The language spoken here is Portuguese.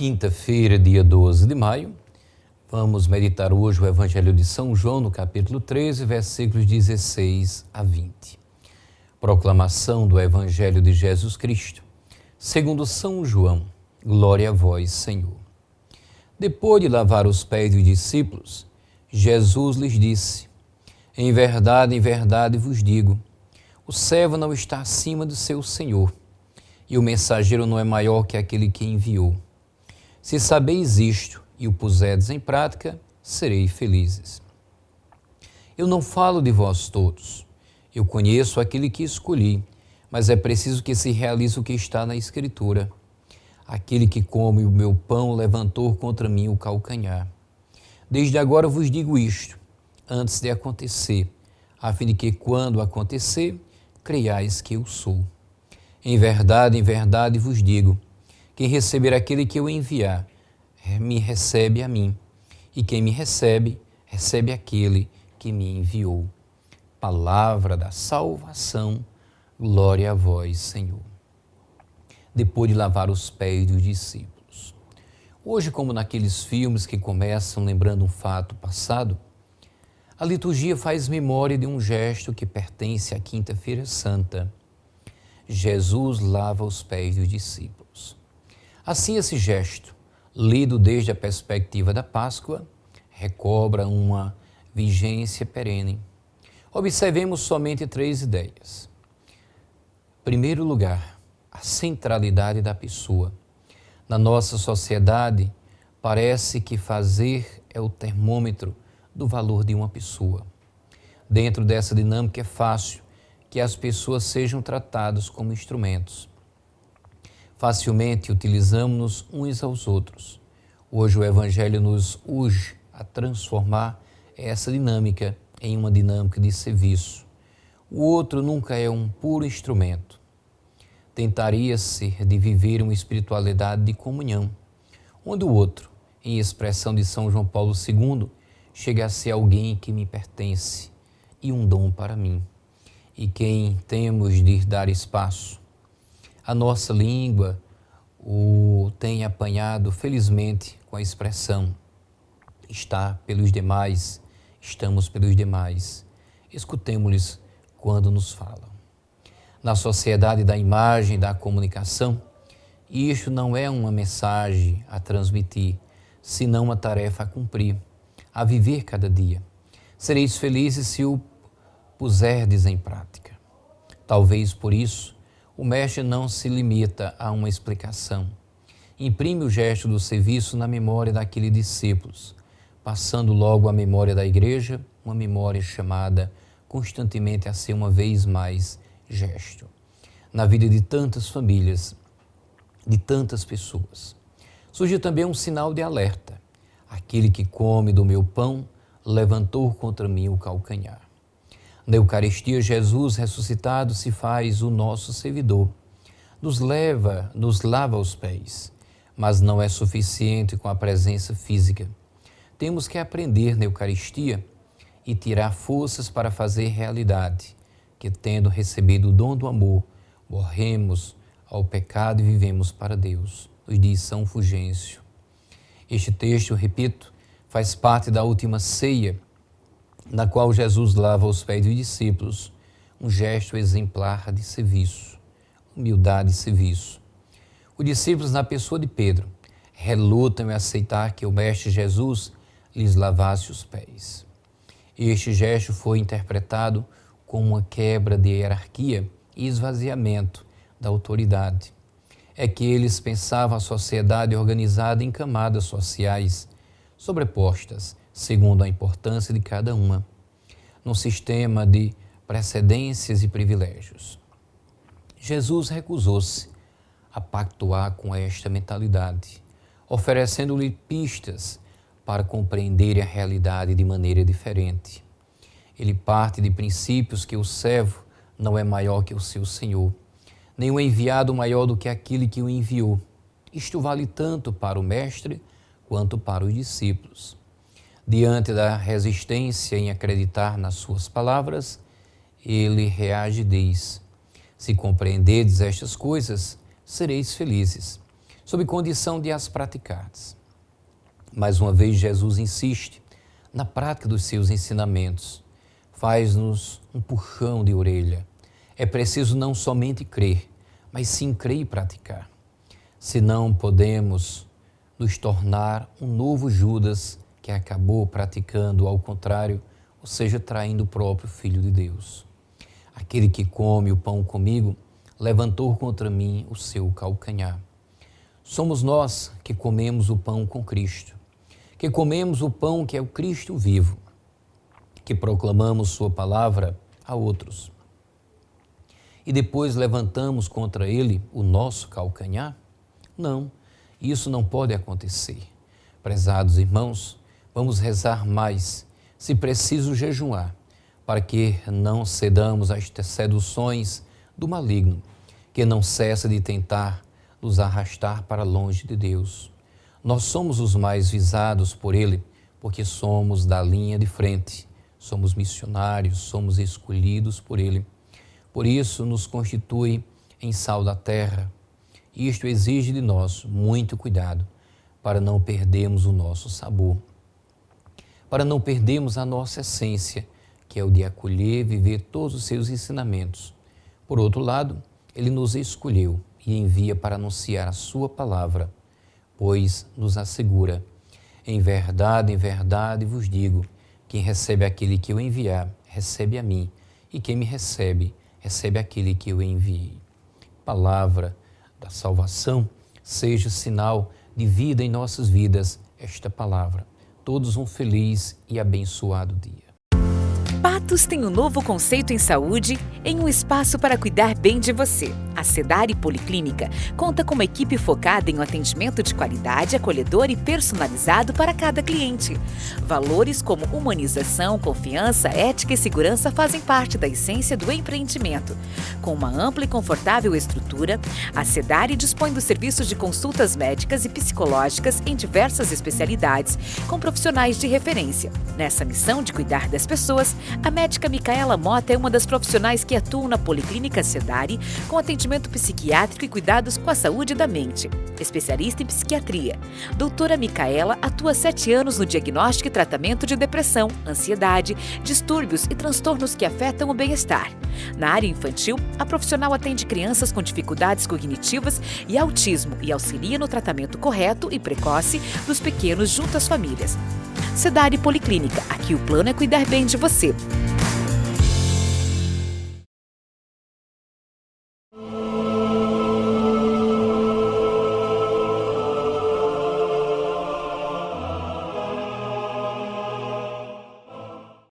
Quinta-feira, dia 12 de maio, vamos meditar hoje o Evangelho de São João, no capítulo 13, versículos 16 a 20. Proclamação do Evangelho de Jesus Cristo, segundo São João. Glória a vós, Senhor. Depois de lavar os pés dos discípulos, Jesus lhes disse: em verdade vos digo, o servo não está acima do seu senhor, e o mensageiro não é maior que aquele que enviou. Se sabeis isto e o puserdes em prática, sereis felizes. Eu não falo de vós todos. Eu conheço aquele que escolhi, mas é preciso que se realize o que está na Escritura. Aquele que come o meu pão levantou contra mim o calcanhar. Desde agora vos digo isto, antes de acontecer, a fim de que, quando acontecer, creiais que eu sou. Em verdade vos digo, quem receber aquele que eu enviar, me recebe a mim, e quem me recebe, recebe aquele que me enviou. Palavra da salvação, glória a vós, Senhor. Depois de lavar os pés dos discípulos. Hoje, como naqueles filmes que começam lembrando um fato passado, a liturgia faz memória de um gesto que pertence à Quinta-feira Santa. Jesus lava os pés dos discípulos. Assim, esse gesto, lido desde a perspectiva da Páscoa, recobra uma vigência perene. Observemos somente 3 ideias. Em primeiro lugar, a centralidade da pessoa. Na nossa sociedade, parece que fazer é o termômetro do valor de uma pessoa. Dentro dessa dinâmica é fácil que as pessoas sejam tratadas como instrumentos. Facilmente utilizamos-nos uns aos outros. Hoje o Evangelho nos urge a transformar essa dinâmica em uma dinâmica de serviço. O outro nunca é um puro instrumento. Tentaria-se de viver uma espiritualidade de comunhão, onde o outro, em expressão de São João Paulo II, chega a ser alguém que me pertence e um dom para mim, e quem temos de dar espaço. A nossa língua o tem apanhado, felizmente, com a expressão está pelos demais, estamos pelos demais. Escutemos-lhes quando nos falam. Na sociedade da imagem, da comunicação, isto não é uma mensagem a transmitir, senão uma tarefa a cumprir, a viver cada dia. Sereis felizes se o puserdes em prática. Talvez por isso, o mestre não se limita a uma explicação. Imprime o gesto do serviço na memória daqueles discípulos, passando logo à memória da igreja, uma memória chamada constantemente a ser uma vez mais gesto. Na vida de tantas famílias, de tantas pessoas. Surge também um sinal de alerta. Aquele que come do meu pão levantou contra mim o calcanhar. Na Eucaristia, Jesus ressuscitado se faz o nosso servidor. Nos lava os pés, mas não é suficiente com a presença física. Temos que aprender na Eucaristia e tirar forças para fazer realidade, que tendo recebido o dom do amor, morremos ao pecado e vivemos para Deus, nos diz São Fulgêncio. Este texto, repito, faz parte da última ceia, na qual Jesus lava os pés dos discípulos, um gesto exemplar de serviço, humildade e serviço. Os discípulos, na pessoa de Pedro, relutam em aceitar que o Mestre Jesus lhes lavasse os pés. Este gesto foi interpretado como uma quebra de hierarquia e esvaziamento da autoridade. É que eles pensavam a sociedade organizada em camadas sociais, sobrepostas, segundo a importância de cada uma, num sistema de precedências e privilégios. Jesus recusou-se a pactuar com esta mentalidade, oferecendo-lhe pistas para compreenderem a realidade de maneira diferente. Ele parte de princípios que o servo não é maior que o seu senhor, nem o enviado maior do que aquele que o enviou. Isto vale tanto para o mestre quanto para os discípulos. Diante da resistência em acreditar nas suas palavras, ele reage e diz: se compreenderdes estas coisas, sereis felizes. sob condição de as praticardes. Mais uma vez, Jesus insiste na prática dos seus ensinamentos. Faz-nos um puxão de orelha. É preciso não somente crer, mas sim crer e praticar. Senão podemos nos tornar um novo Judas que acabou praticando ao contrário, ou seja, traindo o próprio Filho de Deus. Aquele que come o pão comigo levantou contra mim o seu calcanhar. Somos nós que comemos o pão com Cristo, que comemos o pão que é o Cristo vivo, que proclamamos sua palavra a outros. E depois levantamos contra ele o nosso calcanhar? Não, isso não pode acontecer. Prezados irmãos, vamos rezar mais, se preciso jejuar, para que não cedamos às seduções do maligno, que não cessa de tentar nos arrastar para longe de Deus. Nós somos os mais visados por ele, porque somos da linha de frente, somos missionários, somos escolhidos por ele. Por isso nos constitui em sal da terra. Isto exige de nós muito cuidado, para não perdermos o nosso sabor, para não perdermos a nossa essência, que é o de acolher e viver todos os seus ensinamentos. Por outro lado, ele nos escolheu e envia para anunciar a sua palavra, pois nos assegura: em verdade vos digo, quem recebe aquele que eu enviar, recebe a mim, e quem me recebe, recebe aquele que eu enviei. Palavra da salvação, seja sinal de vida em nossas vidas esta palavra. Todos um feliz e abençoado dia. Patos tem um novo conceito em saúde, em um espaço para cuidar bem de você. A Sedare Policlínica conta com uma equipe focada em um atendimento de qualidade, acolhedor e personalizado para cada cliente. Valores como humanização, confiança, ética e segurança fazem parte da essência do empreendimento. Com uma ampla e confortável estrutura, a Sedare dispõe dos serviços de consultas médicas e psicológicas em diversas especialidades, com profissionais de referência. Nessa missão de cuidar das pessoas, a médica Micaela Mota é uma das profissionais que atuam na Policlínica Sedare com atendimento psiquiátrico e cuidados com a saúde da mente. Especialista em psiquiatria, doutora Micaela atua há 7 anos no diagnóstico e tratamento de depressão, ansiedade, distúrbios e transtornos que afetam o bem-estar. Na área infantil, a profissional atende crianças com dificuldades cognitivas e autismo e auxilia no tratamento correto e precoce dos pequenos junto às famílias. Sedare Policlínica, aqui o plano é cuidar bem de você.